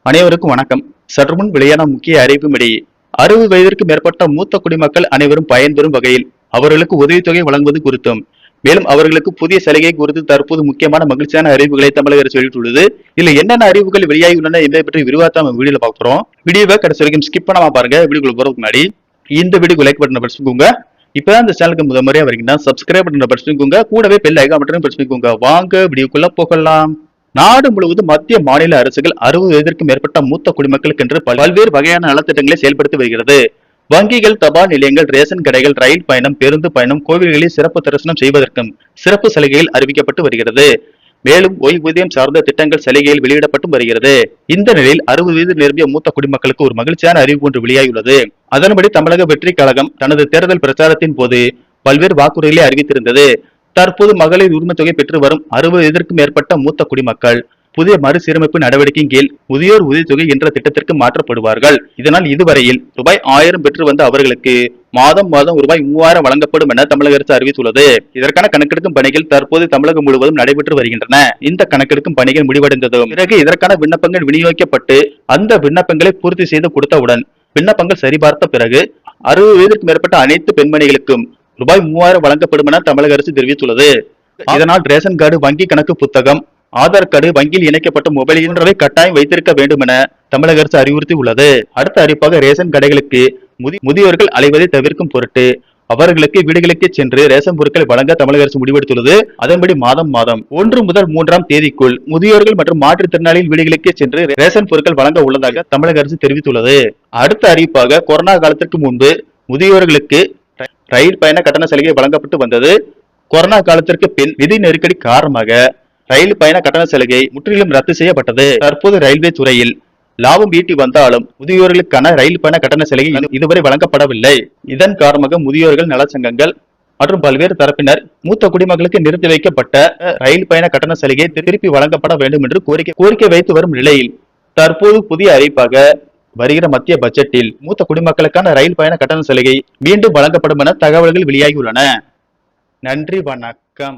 அனைவருக்கும் வணக்கம். சற்றுமுன் வெளியான முக்கிய அறிவிப்பின்படி 60 வயதிற்கு மேற்பட்ட மூத்த குடிமக்கள் அனைவரும் பயன்பெறும் வகையில் அவர்களுக்கு உதவித்தொகை வழங்குவது குறித்தும், மேலும் அவர்களுக்கு புதிய சலுகை குறித்து தற்போது முக்கியமான மகிழ்ச்சியான அறிவிப்புகளை தமிழக அரசு வெளியிட்டுள்ளது. இதுல என்னென்ன அறிவிப்புகள் வெளியாகியுள்ளன என்பதை பற்றி விரிவாக நம்ம வீடியோல பார்க்கிறோம். வீடியோவை கடைசி வரைக்கும் ஸ்கிப் பண்ணாம பாருங்க. வீடியோக்குள்ள போறதுக்கு முன்னாடி இந்த வீடியோக்கு லைக் பட்டனை பிரஸ் பண்ணிக்கோங்க. இப்பதான் இந்த சேனலுக்கு முதல் முறையா வரீங்கன்னா சப்ஸ்கிரைப் பட்டனை பிரஸ் பண்ணிக்கோங்க. கூடவே பெல் ஐகான் பட்டனையும் பிரஸ் பண்ணிக்கோங்க. வாங்க வீடியோக்குள்ள போகலாம். நாடு முழுவதும் மத்திய மாநில அரசுகள் 60 வயதிற்கு மேற்பட்ட மூத்த குடிமக்களுக்கு என்று பல்வேறு வகையான நலத்திட்டங்களை செயல்படுத்தி வருகிறது. வங்கிகள், தபால் நிலையங்கள், ரேஷன் கடைகள், ரயில் பயணம், பேருந்து பயணம், கோவில்களில் சிறப்பு தரிசனம் செய்வதற்கும் சிறப்பு சலுகைகள் அறிவிக்கப்பட்டு வருகிறது. மேலும் ஓய்வூதியம் சார்ந்த திட்டங்கள் சலுகையில் வெளியிடப்பட்டு வருகிறது. இந்த நிலையில் 60 வயது நிரம்பிய மூத்த குடிமக்களுக்கு ஒரு மகிழ்ச்சியான அறிவிப்பு ஒன்று வெளியாகியுள்ளது. அதன்படி தமிழக வெற்றி கழகம் தனது தேர்தல் பிரச்சாரத்தின் போது பல்வேறு வாக்குறுதிகளை அறிவித்திருந்தது. தற்போது மகளிர் உரிமை தொகை பெற்று வரும் 60 வயதிற்கும் மேற்பட்ட மூத்த குடிமக்கள் புதிய மறுசீரமைப்பு நடவடிக்கையின் கீழ் முதியோர் உதவித்தொகை என்ற திட்டத்திற்கு மாற்றப்படுவார்கள். இதனால் இதுவரையில் ரூபாய் 1000 பெற்று வந்த அவர்களுக்கு மாதம் ரூபாய் 3000 வழங்கப்படும் என தமிழக அரசு அறிவித்துள்ளது. இதற்கான கணக்கெடுக்கும் பணிகள் தற்போது தமிழகம் முழுவதும் நடைபெற்று வருகின்றன. இந்த கணக்கெடுக்கும் பணிகள் முடிவடைந்ததும் பிறகு இதற்கான விண்ணப்பங்கள் விநியோகிக்கப்பட்டு அந்த விண்ணப்பங்களை பூர்த்தி செய்து கொடுத்தவுடன் விண்ணப்பங்கள் சரிபார்த்த பிறகு 60 வயதிற்கு மேற்பட்ட அனைத்து பெண்மணிகளுக்கும் ரூபாய் 3000 வழங்கப்படும் என தமிழக அரசு தெரிவித்துள்ளது. இதனால் ரேஷன் கார்டு, வங்கி கணக்கு புத்தகம், ஆதார் கார்டு, வங்கியில் இணைக்கப்பட்ட மொபைல் என்றவை கட்டாயம் வைத்திருக்க வேண்டும் என தமிழக அரசு அறிவுறுத்தி உள்ளது. அடுத்த அறிவிப்பாக ரேஷன் கடைகளுக்கு முதியோர்கள் அலைவதை தவிர்க்கும் பொருட்டு அவர்களுக்கு வீடுகளுக்கு சென்று ரேஷன் பொருட்கள் வழங்க தமிழக அரசு முடிவெடுத்துள்ளது. அதன்படி மாதம் 1 முதல் 3ஆம் தேதிக்குள் முதியோர்கள் மற்றும் மாற்றுத்திறனாளிகள் வீடுகளுக்கு சென்று ரேஷன் பொருட்கள் வழங்க உள்ளதாக தமிழக அரசு தெரிவித்துள்ளது. அடுத்த அறிவிப்பாக கொரோனா காலத்திற்கு முன்பு முதியோர்களுக்கு ரயில் பயண கட்டண சலுகை வழங்கப்பட்டு வந்தது. கொரோனா காலத்திற்கு பின் நிதி நெருக்கடி காரணமாக ரயில் பயண கட்டண சலுகை முற்றிலும் ரத்து செய்யப்பட்டது. தற்போது ரயில்வே துறையில் லாபம் ஈட்டி வந்தாலும் முதியோர்களுக்கான ரயில் பயண கட்டண சலுகை இதுவரை வழங்கப்படவில்லை. இதன் காரணமாக முதியோர்கள் நலச்சங்கங்கள் மற்றும் பல்வேறு தரப்பினர் மூத்த குடிமக்களுக்கு நிறுத்தி வைக்கப்பட்ட ரயில் பயண கட்டண சலுகை திருப்பி வழங்கப்பட வேண்டும் என்று கோரிக்கை வைத்து வரும் நிலையில் தற்போது புதிய அறிவிப்பாக வருகிற மத்திய பட்ஜெட்டில் மூத்த குடிமக்களுக்கான ரயில் பயண கட்டண சலுகை மீண்டும் வழங்கப்படும் என தகவல்கள் வெளியாகியுள்ளன. நன்றி, வணக்கம்.